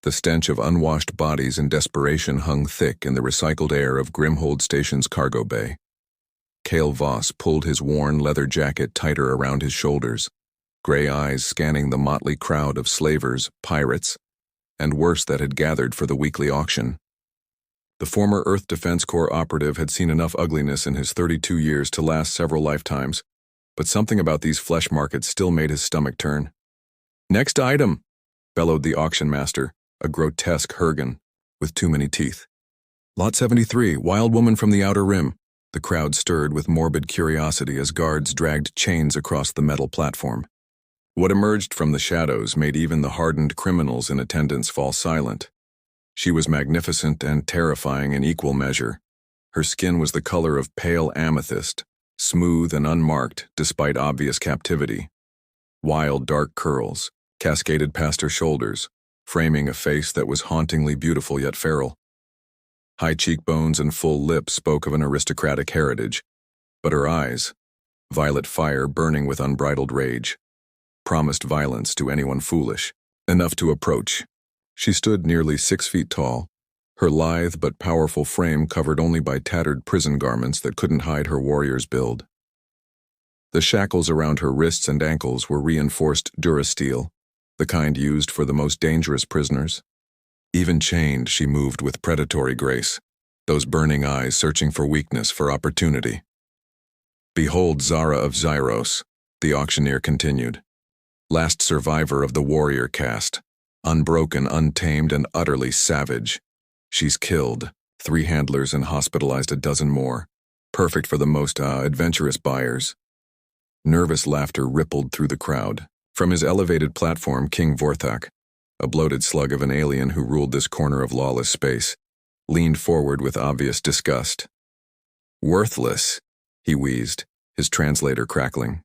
The stench of unwashed bodies and desperation hung thick in the recycled air of Grimhold Station's cargo bay. Cale Voss pulled his worn leather jacket tighter around his shoulders, gray eyes scanning the motley crowd of slavers, pirates, and worse that had gathered for the weekly auction. The former Earth Defense Corps operative had seen enough ugliness in his 32 years to last several lifetimes, but something about these flesh markets still made his stomach turn. "Next item," bellowed the auction master, a grotesque Hergen with too many teeth. "Lot 73, Wild Woman from the Outer Rim." The crowd stirred with morbid curiosity as guards dragged chains across the metal platform. What emerged from the shadows made even the hardened criminals in attendance fall silent. She was magnificent and terrifying in equal measure. Her skin was the color of pale amethyst, smooth and unmarked despite obvious captivity. Wild dark curls cascaded past her shoulders, framing a face that was hauntingly beautiful yet feral. High cheekbones and full lips spoke of an aristocratic heritage, but her eyes, violet fire burning with unbridled rage, promised violence to anyone foolish enough to approach. She stood nearly 6 feet tall, her lithe but powerful frame covered only by tattered prison garments that couldn't hide her warrior's build. The shackles around her wrists and ankles were reinforced durasteel, the kind used for the most dangerous prisoners. Even chained, she moved with predatory grace, those burning eyes searching for weakness, for opportunity. "Behold Zara of Zyros," the auctioneer continued. "Last survivor of the warrior caste, unbroken, untamed, and utterly savage. She's killed 3 handlers and hospitalized a dozen more, perfect for the most adventurous buyers." Nervous laughter rippled through the crowd. From his elevated platform, King Vorthak, a bloated slug of an alien who ruled this corner of lawless space, leaned forward with obvious disgust. "Worthless," he wheezed, his translator crackling.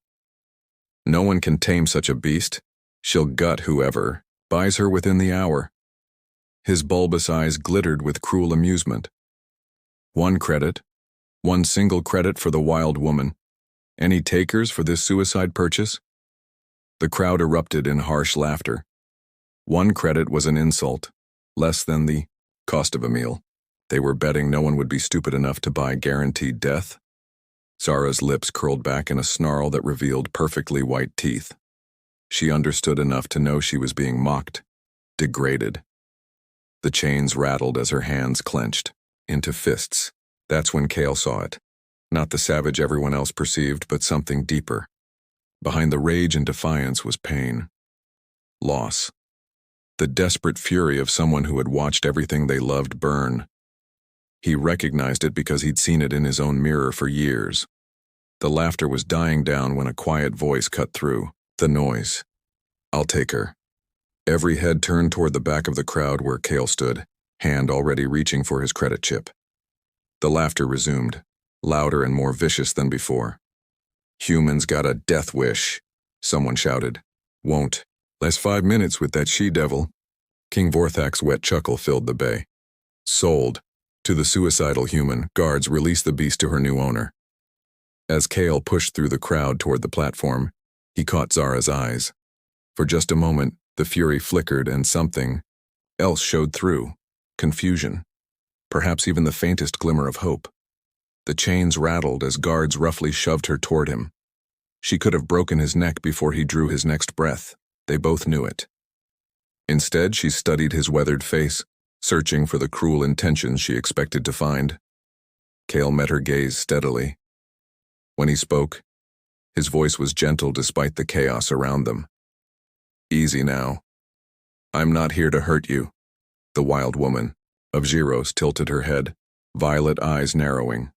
"No one can tame such a beast. She'll gut whoever buys her within the hour." His bulbous eyes glittered with cruel amusement. "1 credit. 1 single credit for the Wild Woman. Any takers for this suicide purchase?" The crowd erupted in harsh laughter. 1 credit was an insult, less than the cost of a meal. They were betting no one would be stupid enough to buy guaranteed death. Zara's lips curled back in a snarl that revealed perfectly white teeth. She understood enough to know she was being mocked, degraded. The chains rattled as her hands clenched, into fists. That's when Cale saw it. Not the savage everyone else perceived, but something deeper. Behind the rage and defiance was pain. Loss. The desperate fury of someone who had watched everything they loved burn. He recognized it because he'd seen it in his own mirror for years. The laughter was dying down when a quiet voice cut through the noise. "I'll take her." Every head turned toward the back of the crowd where Cale stood, hand already reaching for his credit chip. The laughter resumed, louder and more vicious than before. "Humans got a death wish," someone shouted. "Won't last 5 minutes with that she-devil." King Vorthak's wet chuckle filled the bay. "Sold. To the suicidal human, guards release the beast to her new owner." As Cale pushed through the crowd toward the platform, he caught Zara's eyes. For just a moment, the fury flickered and something else showed through. Confusion. Perhaps even the faintest glimmer of hope. The chains rattled as guards roughly shoved her toward him. She could have broken his neck before he drew his next breath. They both knew it. Instead, she studied his weathered face, searching for the cruel intentions she expected to find. Cale met her gaze steadily. When he spoke, his voice was gentle despite the chaos around them. "Easy now. I'm not here to hurt you." The Wild Woman of Zyros tilted her head, violet eyes narrowing.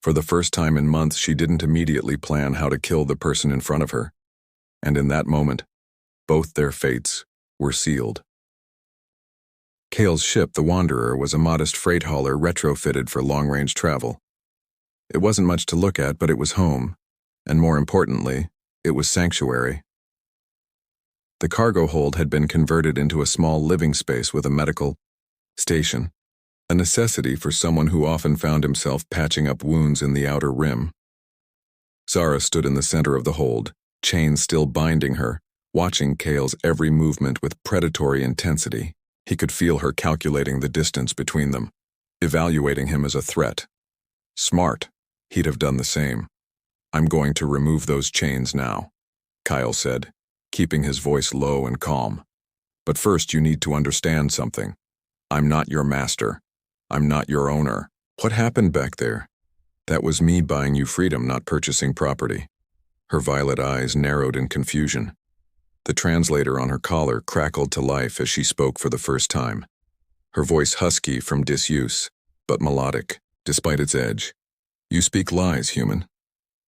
For the first time in months, she didn't immediately plan how to kill the person in front of her. And in that moment, both their fates were sealed. Cale's ship, the Wanderer, was a modest freight hauler retrofitted for long-range travel. It wasn't much to look at, but it was home, and more importantly, it was sanctuary. The cargo hold had been converted into a small living space with a medical station, a necessity for someone who often found himself patching up wounds in the outer rim. Zara stood in the center of the hold, chains still binding her, watching Cale's every movement with predatory intensity. He could feel her calculating the distance between them, evaluating him as a threat. Smart. He'd have done the same. I'm going to remove those chains now, Kyle said, keeping his voice low and calm. But first you need to understand something. I'm not your master. I'm not your owner. What happened back there? That was me buying you freedom, not purchasing property. Her violet eyes narrowed in confusion. The translator on her collar crackled to life as she spoke for the first time. Her voice husky from disuse, but melodic, despite its edge. You speak lies, human.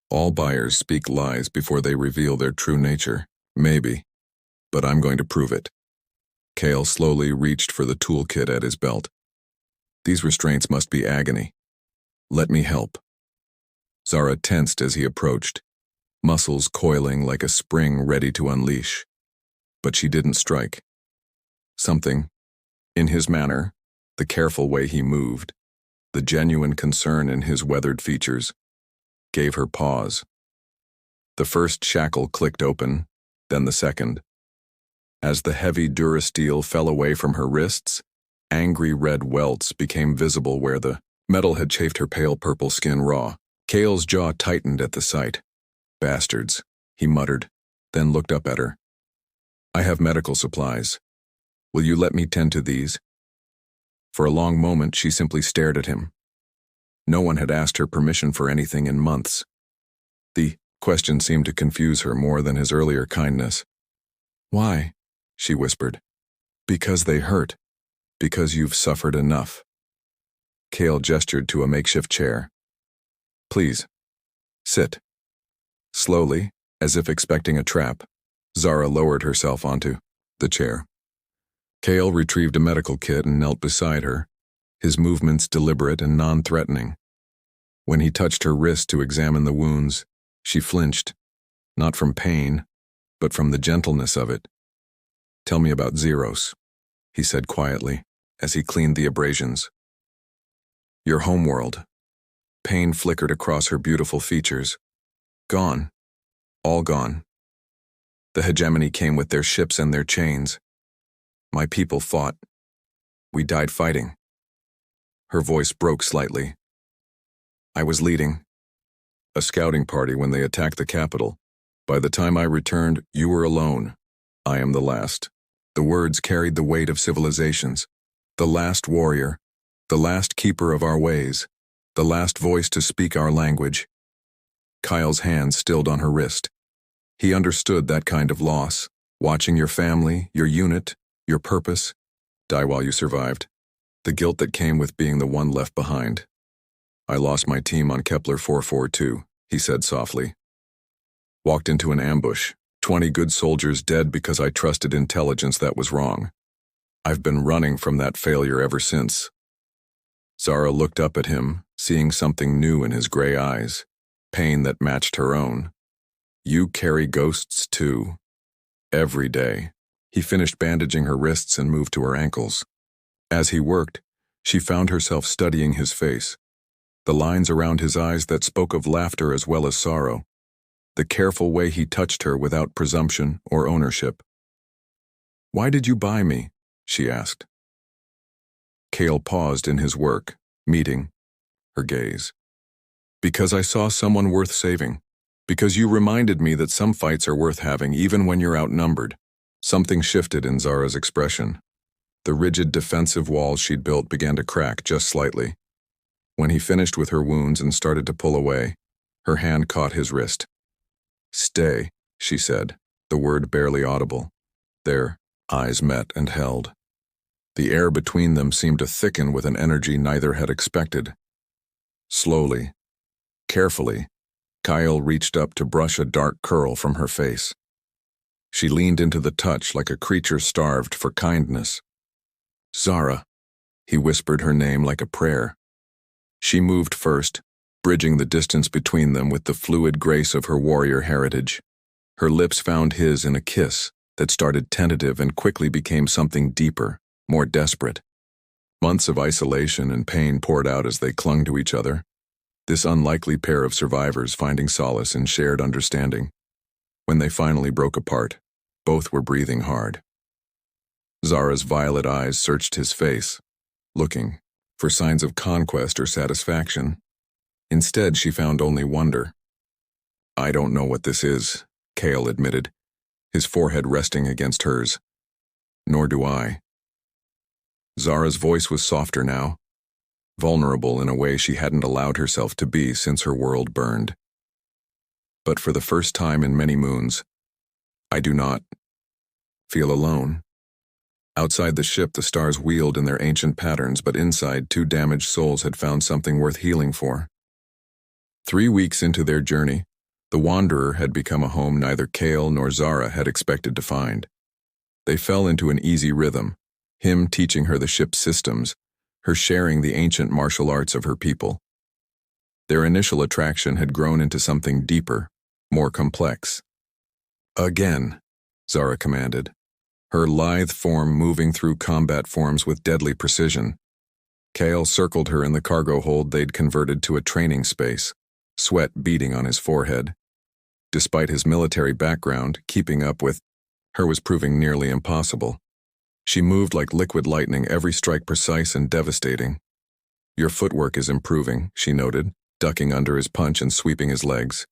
All buyers speak lies before they reveal their true nature. Maybe. But I'm going to prove it. Kale slowly reached for the toolkit at his belt. These restraints must be agony. Let me help. Zara tensed as he approached, muscles coiling like a spring ready to unleash. But she didn't strike. Something, in his manner, the careful way he moved, the genuine concern in his weathered features, gave her pause. The first shackle clicked open, then the second. As the heavy durasteel fell away from her wrists, angry red welts became visible where the metal had chafed her pale purple skin raw. Kale's jaw tightened at the sight. Bastards, he muttered, then looked up at her. I have medical supplies. Will you let me tend to these? For a long moment, she simply stared at him. No one had asked her permission for anything in months. The question seemed to confuse her more than his earlier kindness. Why? She whispered. Because they hurt. Because you've suffered enough. Kale gestured to a makeshift chair. Please. Sit. Slowly, as if expecting a trap, Zara lowered herself onto the chair. Kale retrieved a medical kit and knelt beside her, his movements deliberate and non-threatening. When he touched her wrist to examine the wounds, she flinched, not from pain, but from the gentleness of it. Tell me about Zeros, he said quietly, as he cleaned the abrasions. Your homeworld. Pain flickered across her beautiful features. Gone. All gone. The hegemony came with their ships and their chains. My people fought. We died fighting. Her voice broke slightly. I was leading a scouting party when they attacked the capital. By the time I returned, you were alone. I am the last. The words carried the weight of civilizations. The last warrior, the last keeper of our ways, the last voice to speak our language. Kyle's hand stilled on her wrist. He understood that kind of loss, watching your family, your unit, your purpose, die while you survived. The guilt that came with being the one left behind. I lost my team on Kepler 442, he said softly. Walked into an ambush, 20 good soldiers dead because I trusted intelligence that was wrong. I've been running from that failure ever since. Zara looked up at him, seeing something new in his gray eyes, pain that matched her own. You carry ghosts too. Every day. He finished bandaging her wrists and moved to her ankles. As he worked, she found herself studying his face, the lines around his eyes that spoke of laughter as well as sorrow, the careful way he touched her without presumption or ownership. Why did you buy me? She asked. Kale paused in his work, meeting her gaze. Because I saw someone worth saving. Because you reminded me that some fights are worth having even when you're outnumbered. Something shifted in Zara's expression. The rigid defensive walls she'd built began to crack just slightly. When he finished with her wounds and started to pull away, her hand caught his wrist. Stay, she said, the word barely audible. Their eyes met and held. The air between them seemed to thicken with an energy neither had expected. Slowly, carefully, Kyle reached up to brush a dark curl from her face. She leaned into the touch like a creature starved for kindness. Zara, he whispered her name like a prayer. She moved first, bridging the distance between them with the fluid grace of her warrior heritage. Her lips found his in a kiss that started tentative and quickly became something deeper, more desperate. Months of isolation and pain poured out as they clung to each other, this unlikely pair of survivors finding solace in shared understanding. When they finally broke apart, both were breathing hard. Zara's violet eyes searched his face, looking for signs of conquest or satisfaction. Instead, she found only wonder. "I don't know what this is," Cale admitted, his forehead resting against hers. "Nor do I." Zara's voice was softer now, vulnerable in a way she hadn't allowed herself to be since her world burned. "But for the first time in many moons, I do not feel alone." Outside the ship, the stars wheeled in their ancient patterns, but inside, two damaged souls had found something worth healing for. 3 weeks into their journey, the Wanderer had become a home neither Cale nor Zara had expected to find. They fell into an easy rhythm, him teaching her the ship's systems, her sharing the ancient martial arts of her people. Their initial attraction had grown into something deeper, more complex. "Again," Zara commanded, her lithe form moving through combat forms with deadly precision. Cale circled her in the cargo hold they'd converted to a training space, sweat beading on his forehead. Despite his military background, keeping up with her was proving nearly impossible. She moved like liquid lightning, every strike precise and devastating. "Your footwork is improving," she noted, ducking under his punch and sweeping his legs.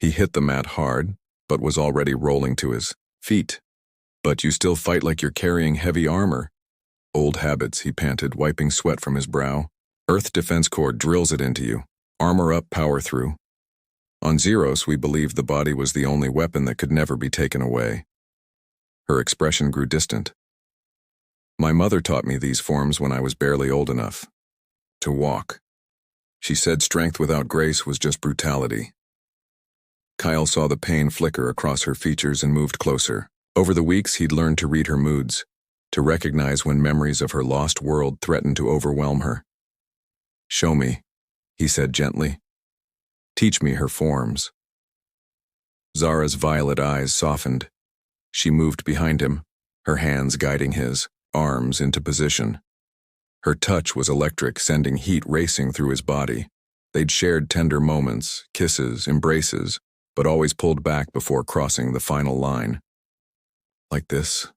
He hit the mat hard, but was already rolling to his feet. "But you still fight like you're carrying heavy armor." "Old habits," he panted, wiping sweat from his brow. "Earth Defense Corps drills it into you. Armor up, power through. On Zeros, we believed the body was the only weapon that could never be taken away." Her expression grew distant. "My mother taught me these forms when I was barely old enough to walk. She said strength without grace was just brutality." Kyle saw the pain flicker across her features and moved closer. Over the weeks, he'd learned to read her moods, to recognize when memories of her lost world threatened to overwhelm her. "Show me," he said gently. "Teach me her forms." Zara's violet eyes softened. She moved behind him, her hands guiding his arms into position. Her touch was electric, sending heat racing through his body. They'd shared tender moments, kisses, embraces, but always pulled back before crossing the final line. "Like this,"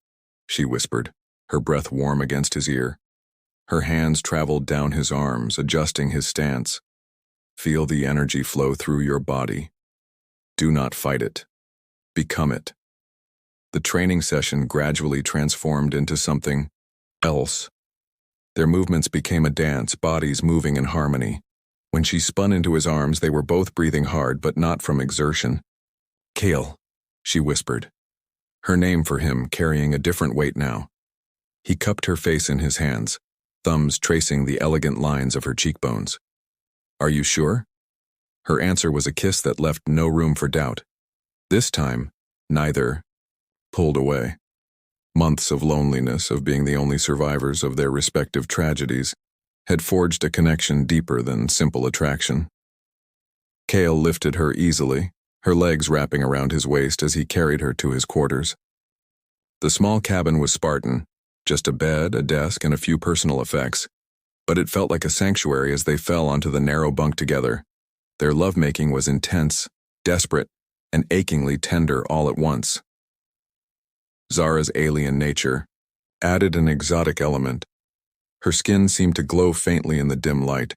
she whispered, her breath warm against his ear. Her hands traveled down his arms, adjusting his stance. "Feel the energy flow through your body. Do not fight it. Become it." The training session gradually transformed into something else. Their movements became a dance, bodies moving in harmony. When she spun into his arms, they were both breathing hard, but not from exertion. "Cale," she whispered, her name for him carrying a different weight now. He cupped her face in his hands, thumbs tracing the elegant lines of her cheekbones. "Are you sure?" Her answer was a kiss that left no room for doubt. This time, neither pulled away. Months of loneliness, of being the only survivors of their respective tragedies, had forged a connection deeper than simple attraction. Cale lifted her easily, her legs wrapping around his waist as he carried her to his quarters. The small cabin was Spartan, just a bed, a desk, and a few personal effects, but it felt like a sanctuary as they fell onto the narrow bunk together. Their lovemaking was intense, desperate, and achingly tender all at once. Zara's alien nature added an exotic element. Her skin seemed to glow faintly in the dim light,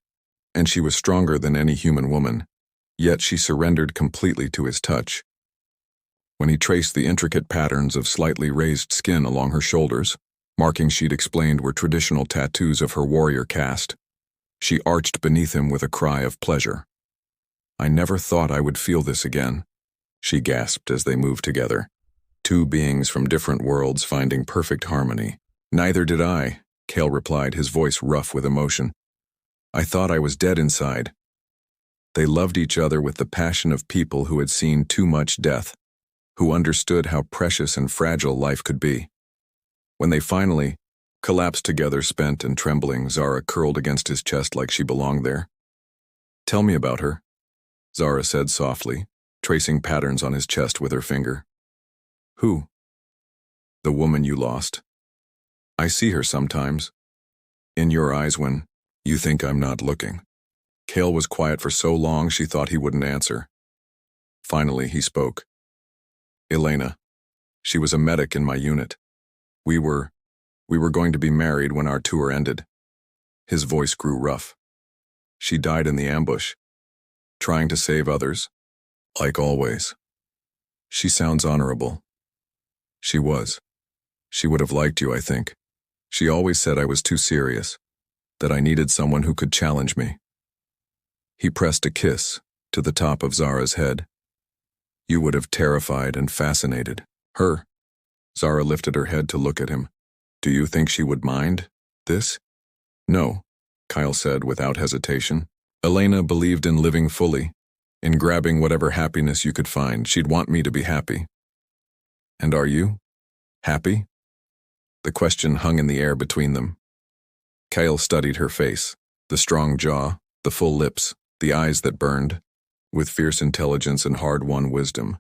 and she was stronger than any human woman, yet she surrendered completely to his touch. When he traced the intricate patterns of slightly raised skin along her shoulders, markings she'd explained were traditional tattoos of her warrior caste, she arched beneath him with a cry of pleasure. "I never thought I would feel this again," she gasped as they moved together. Two beings from different worlds finding perfect harmony. "Neither did I," Cale replied, his voice rough with emotion. "I thought I was dead inside." They loved each other with the passion of people who had seen too much death, who understood how precious and fragile life could be. When they finally collapsed together, spent and trembling, Zara curled against his chest like she belonged there. "Tell me about her," Zara said softly, tracing patterns on his chest with her finger. "Who?" "The woman you lost. I see her sometimes. In your eyes when you think I'm not looking." Cale was quiet for so long she thought he wouldn't answer. Finally, he spoke. "Elena. She was a medic in my unit. We were We were going to be married when our tour ended. His voice grew rough. She died in the ambush, trying to save others, like always. She sounds honorable. She was. She would have liked you, I think. She always said I was too serious, that I needed someone who could challenge me. He pressed a kiss to the top of Zara's head. You would have terrified and fascinated her. Zara lifted her head to look at him. Do you think she would mind this? No, Kyle said without hesitation. Elena believed in living fully, in grabbing whatever happiness you could find. She'd want me to be happy. And are you? Happy? The question hung in the air between them. Kyle studied her face, the strong jaw, the full lips, the eyes that burned, with fierce intelligence and hard-won wisdom.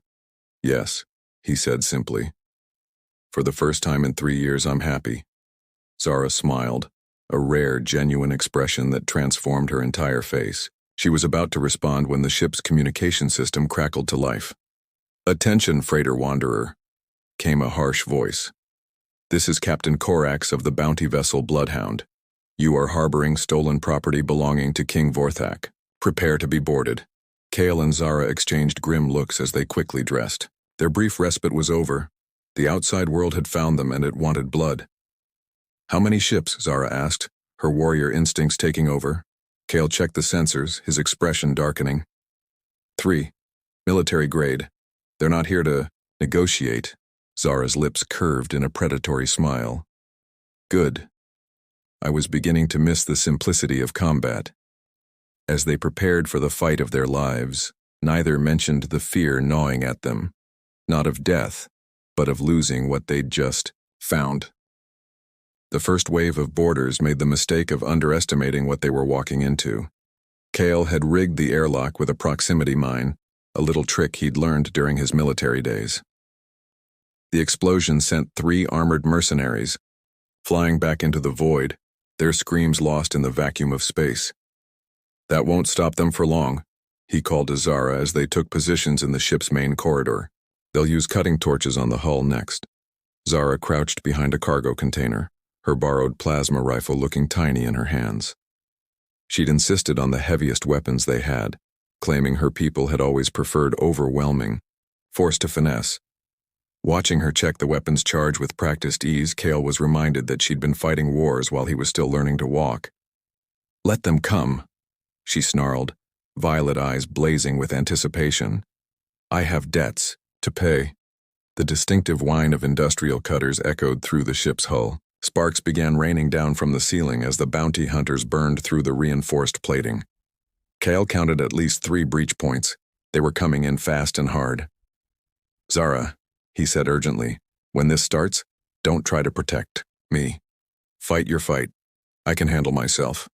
Yes, he said simply. For the first time in 3 years, I'm happy. Zara smiled, a rare, genuine expression that transformed her entire face. She was about to respond when the ship's communication system crackled to life. Attention, freighter wanderer, came a harsh voice. This is Captain Korax of the bounty vessel Bloodhound. You are harboring stolen property belonging to King Vorthak. Prepare to be boarded. Kale and Zara exchanged grim looks as they quickly dressed. Their brief respite was over. The outside world had found them and it wanted blood. How many ships? Zara asked, her warrior instincts taking over. Kale checked the sensors, his expression darkening. 3. Military grade. They're not here to negotiate. Zara's lips curved in a predatory smile. Good. I was beginning to miss the simplicity of combat. As they prepared for the fight of their lives, neither mentioned the fear gnawing at them, not of death, but of losing what they'd just found. The first wave of boarders made the mistake of underestimating what they were walking into. Kale had rigged the airlock with a proximity mine, a little trick he'd learned during his military days. The explosion sent 3 armored mercenaries, flying back into the void, their screams lost in the vacuum of space. That won't stop them for long, he called to Zara as they took positions in the ship's main corridor. They'll use cutting torches on the hull next. Zara crouched behind a cargo container, her borrowed plasma rifle looking tiny in her hands. She'd insisted on the heaviest weapons they had, claiming her people had always preferred overwhelming, force to finesse. Watching her check the weapon's charge with practiced ease, Kale was reminded that she'd been fighting wars while he was still learning to walk. Let them come, she snarled, violet eyes blazing with anticipation. I have debts to pay. The distinctive whine of industrial cutters echoed through the ship's hull. Sparks began raining down from the ceiling as the bounty hunters burned through the reinforced plating. Kale counted at least 3 breach points. They were coming in fast and hard. Zara, he said urgently, when this starts, don't try to protect me. Fight your fight. I can handle myself.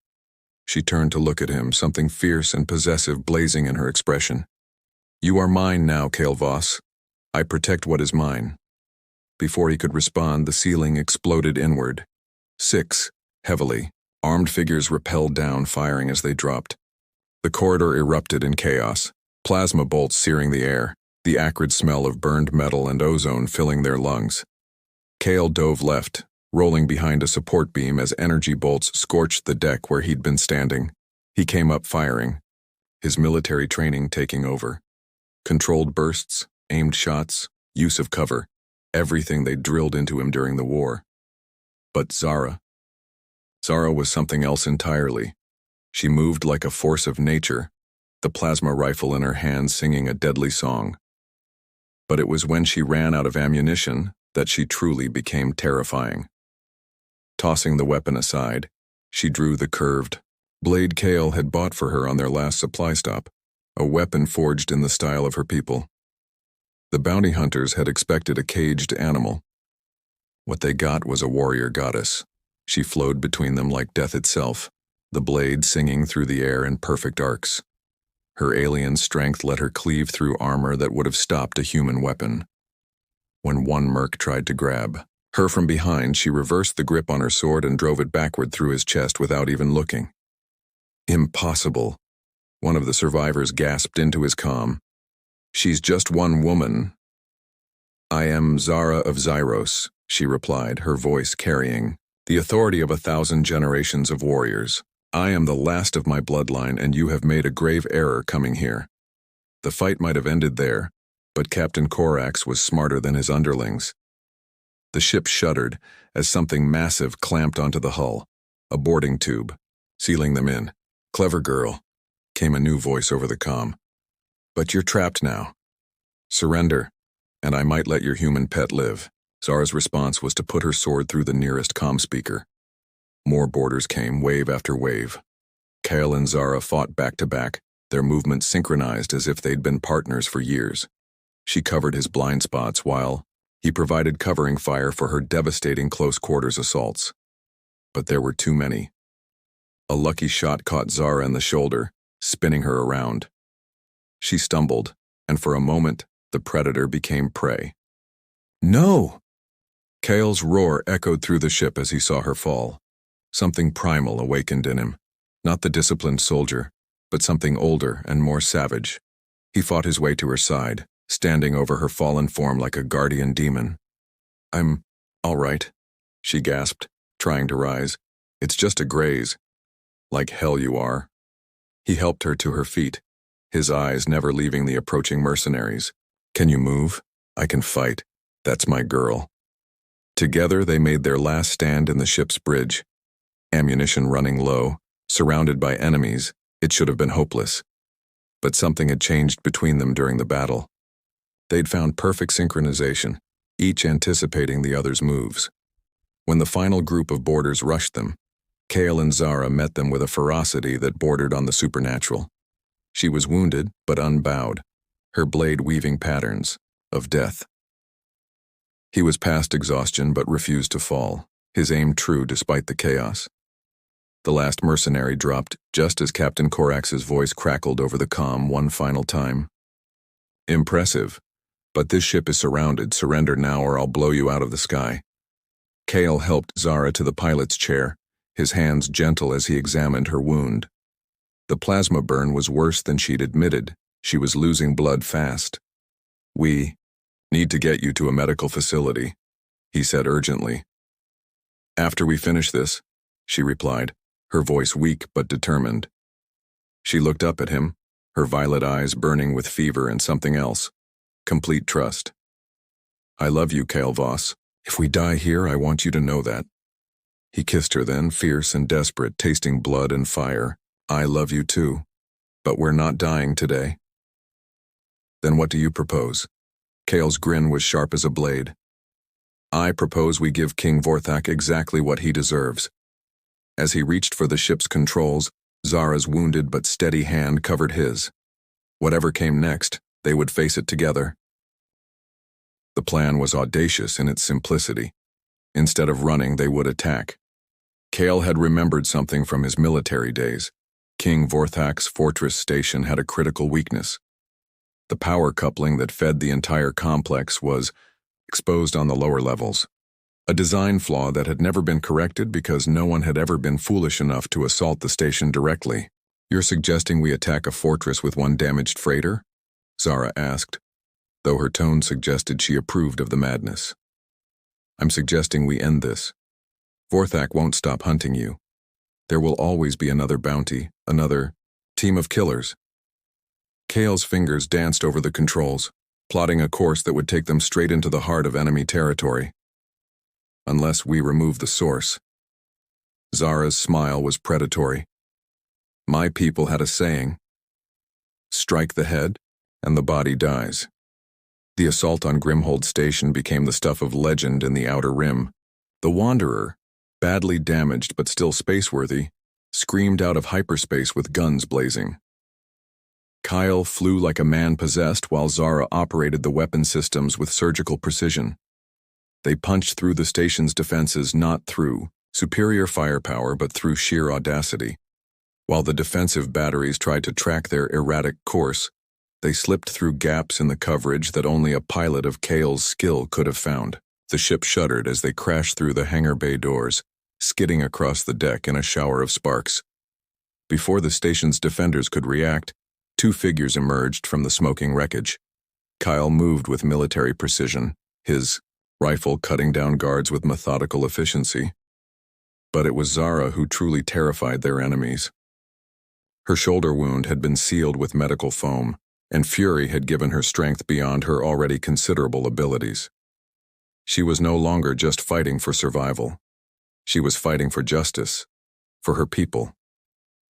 She turned to look at him, something fierce and possessive blazing in her expression. You are mine now, Kale Voss. I protect what is mine. Before he could respond, the ceiling exploded inward. 6, heavily, armed figures rappelled down, firing as they dropped. The corridor erupted in chaos, plasma bolts searing the air, the acrid smell of burned metal and ozone filling their lungs. Kale dove left, rolling behind a support beam as energy bolts scorched the deck where he'd been standing. He came up firing, his military training taking over. Controlled bursts, aimed shots, use of cover, everything they drilled into him during the war. But Zara was something else entirely. She moved like a force of nature, the plasma rifle in her hand singing a deadly song. But it was when she ran out of ammunition that she truly became terrifying. Tossing the weapon aside, she drew the curved blade Kale had bought for her on their last supply stop, a weapon forged in the style of her people. The bounty hunters had expected a caged animal. What they got was a warrior goddess. She flowed between them like death itself, the blade singing through the air in perfect arcs. Her alien strength let her cleave through armor that would have stopped a human weapon. When one merc tried to grab her from behind, she reversed the grip on her sword and drove it backward through his chest without even looking. Impossible, one of the survivors gasped into his comm. She's just one woman. I am Zara of Zyros, she replied, her voice carrying The authority of 1,000 generations of warriors. I am the last of my bloodline, and you have made a grave error coming here. The fight might have ended there, but Captain Corax was smarter than his underlings. The ship shuddered as something massive clamped onto the hull, a boarding tube, sealing them in. "Clever girl," came a new voice over the comm. "But you're trapped now. Surrender, and I might let your human pet live." Zara's response was to put her sword through the nearest comm speaker. More boarders came, wave after wave. Kale and Zara fought back to back, their movements synchronized as if they'd been partners for years. She covered his blind spots while he provided covering fire for her devastating close-quarters assaults. But there were too many. A lucky shot caught Zara in the shoulder, spinning her around. She stumbled, and for a moment, the predator became prey. "No!" Kale's roar echoed through the ship as he saw her fall. Something primal awakened in him, not the disciplined soldier, but something older and more savage. He fought his way to her side, standing over her fallen form like a guardian demon. "I'm all right," she gasped, trying to rise. "It's just a graze." "Like hell you are." He helped her to her feet, his eyes never leaving the approaching mercenaries. "Can you move? I can fight. That's my girl." Together they made their last stand in the ship's bridge. Ammunition running low, surrounded by enemies, it should have been hopeless. But something had changed between them during the battle. They'd found perfect synchronization, each anticipating the other's moves. When the final group of boarders rushed them, Kale and Zara met them with a ferocity that bordered on the supernatural. She was wounded, but unbowed, her blade weaving patterns of death. He was past exhaustion but refused to fall, his aim true despite the chaos. The last mercenary dropped just as Captain Corax's voice crackled over the comm one final time. "Impressive, but this ship is surrounded. Surrender now or I'll blow you out of the sky." Kale helped Zara to the pilot's chair, his hands gentle as he examined her wound. The plasma burn was worse than she'd admitted. She was losing blood fast. "We need to get you to a medical facility," he said urgently. "After we finish this," she replied, her voice weak but determined. She looked up at him, her violet eyes burning with fever and something else, complete trust. "I love you, Kale Voss. If we die here, I want you to know that." He kissed her then, fierce and desperate, tasting blood and fire. "I love you too, but we're not dying today." "Then what do you propose?" Kale's grin was sharp as a blade. "I propose we give King Vorthak exactly what he deserves." As he reached for the ship's controls, Zara's wounded but steady hand covered his. Whatever came next, they would face it together. The plan was audacious in its simplicity. Instead of running, they would attack. Kale had remembered something from his military days. King Vorthak's fortress station had a critical weakness. The power coupling that fed the entire complex was exposed on the lower levels. A design flaw that had never been corrected because no one had ever been foolish enough to assault the station directly. "You're suggesting we attack a fortress with one damaged freighter?" Zara asked, though her tone suggested she approved of the madness. "I'm suggesting we end this. Vorthak won't stop hunting you. There will always be another bounty, another team of killers." Kale's fingers danced over the controls, plotting a course that would take them straight into the heart of enemy territory. "Unless we remove the source." Zara's smile was predatory. "My people had a saying. Strike the head, and the body dies." The assault on Grimhold Station became the stuff of legend in the Outer Rim. The Wanderer, badly damaged but still spaceworthy, screamed out of hyperspace with guns blazing. Kyle flew like a man possessed while Zara operated the weapon systems with surgical precision. They punched through the station's defenses not through superior firepower but through sheer audacity. While the defensive batteries tried to track their erratic course, they slipped through gaps in the coverage that only a pilot of Kale's skill could have found. The ship shuddered as they crashed through the hangar bay doors, skidding across the deck in a shower of sparks. Before the station's defenders could react, two figures emerged from the smoking wreckage. Kyle moved with military precision, his rifle cutting down guards with methodical efficiency. But it was Zara who truly terrified their enemies. Her shoulder wound had been sealed with medical foam, and fury had given her strength beyond her already considerable abilities. She was no longer just fighting for survival. She was fighting for justice, for her people,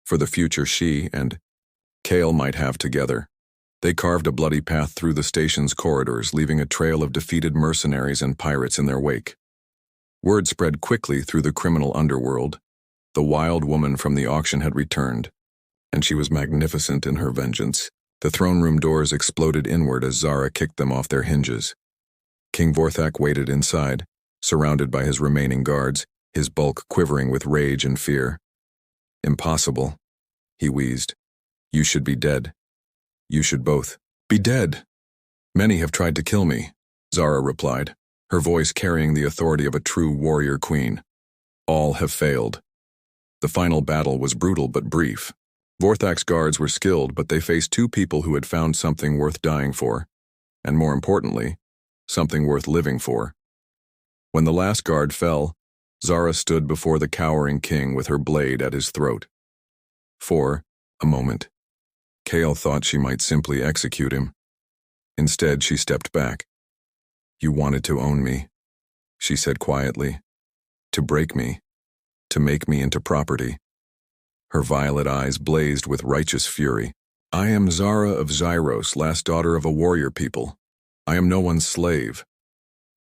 for the future she and Kale might have together. They carved a bloody path through the station's corridors, leaving a trail of defeated mercenaries and pirates in their wake. Word spread quickly through the criminal underworld. The wild woman from the auction had returned, and she was magnificent in her vengeance. The throne room doors exploded inward as Zara kicked them off their hinges. King Vorthak waited inside, surrounded by his remaining guards, his bulk quivering with rage and fear. "Impossible," he wheezed. "You should be dead. You should both be dead." "Many have tried to kill me," Zara replied, her voice carrying the authority of a true warrior queen. "All have failed." The final battle was brutal but brief. Vorthak's guards were skilled, but they faced two people who had found something worth dying for, and more importantly, something worth living for. When the last guard fell, Zara stood before the cowering king with her blade at his throat. For a moment, Kale thought she might simply execute him. Instead, she stepped back. "You wanted to own me," she said quietly. "To break me, to make me into property." Her violet eyes blazed with righteous fury. "I am Zara of Zyros, last daughter of a warrior people. I am no one's slave."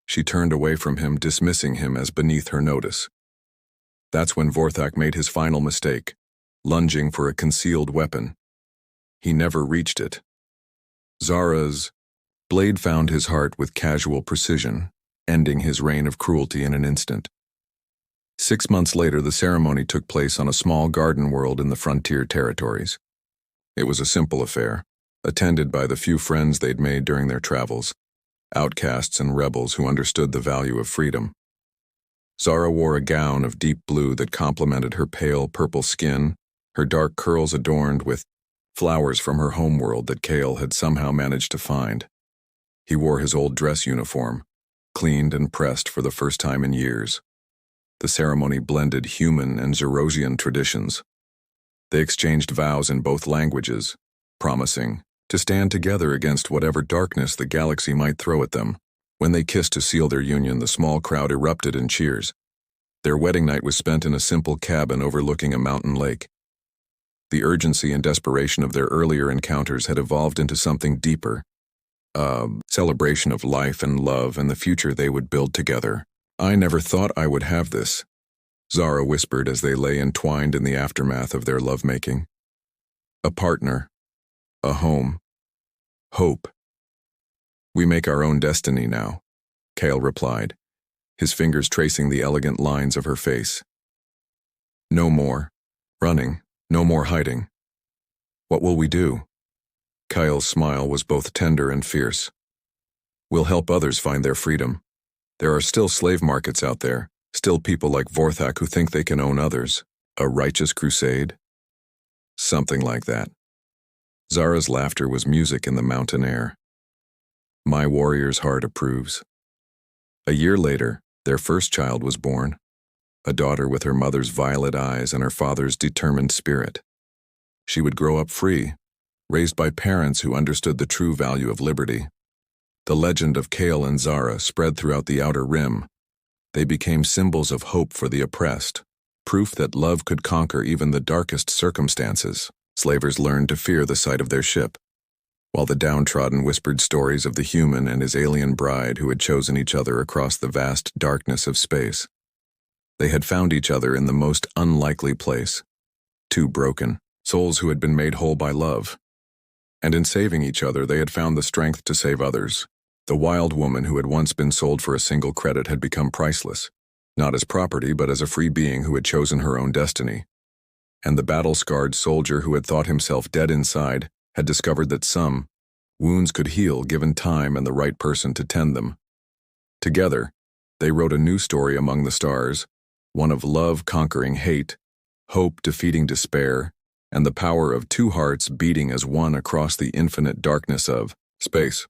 She turned away from him, dismissing him as beneath her notice. That's when Vorthak made his final mistake, lunging for a concealed weapon. He never reached it. Zara's blade found his heart with casual precision, ending his reign of cruelty in an instant. 6 months later, the ceremony took place on a small garden world in the frontier territories. It was a simple affair, attended by the few friends they'd made during their travels, outcasts and rebels who understood the value of freedom. Zara wore a gown of deep blue that complemented her pale purple skin, her dark curls adorned with flowers from her homeworld that Kale had somehow managed to find. He wore his old dress uniform, cleaned and pressed for the first time in years. The ceremony blended human and Zerosian traditions. They exchanged vows in both languages, promising to stand together against whatever darkness the galaxy might throw at them. When they kissed to seal their union, the small crowd erupted in cheers. Their wedding night was spent in a simple cabin overlooking a mountain lake. The urgency and desperation of their earlier encounters had evolved into something deeper, a celebration of life and love and the future they would build together. "I never thought I would have this," Zara whispered as they lay entwined in the aftermath of their lovemaking. "A partner, a home, hope. We make our own destiny now," Kale replied, his fingers tracing the elegant lines of her face. "No more running, no more hiding. What will we do?" Kyle's smile was both tender and fierce. "We'll help others find their freedom. There are still slave markets out there, still people like Vorthak who think they can own others. A righteous crusade?" "Something like that." Zara's laughter was music in the mountain air. "My warrior's heart approves." A year later, their first child was born, a daughter with her mother's violet eyes and her father's determined spirit. She would grow up free, raised by parents who understood the true value of liberty. The legend of Kale and Zara spread throughout the Outer Rim. They became symbols of hope for the oppressed, proof that love could conquer even the darkest circumstances. Slavers learned to fear the sight of their ship, while the downtrodden whispered stories of the human and his alien bride who had chosen each other across the vast darkness of space. They had found each other in the most unlikely place, two broken souls who had been made whole by love. And in saving each other, they had found the strength to save others. The wild woman who had once been sold for a single credit had become priceless, not as property but as a free being who had chosen her own destiny. And the battle-scarred soldier who had thought himself dead inside had discovered that some wounds could heal given time and the right person to tend them. Together, they wrote a new story among the stars, one of love conquering hate, hope defeating despair, and the power of two hearts beating as one across the infinite darkness of space.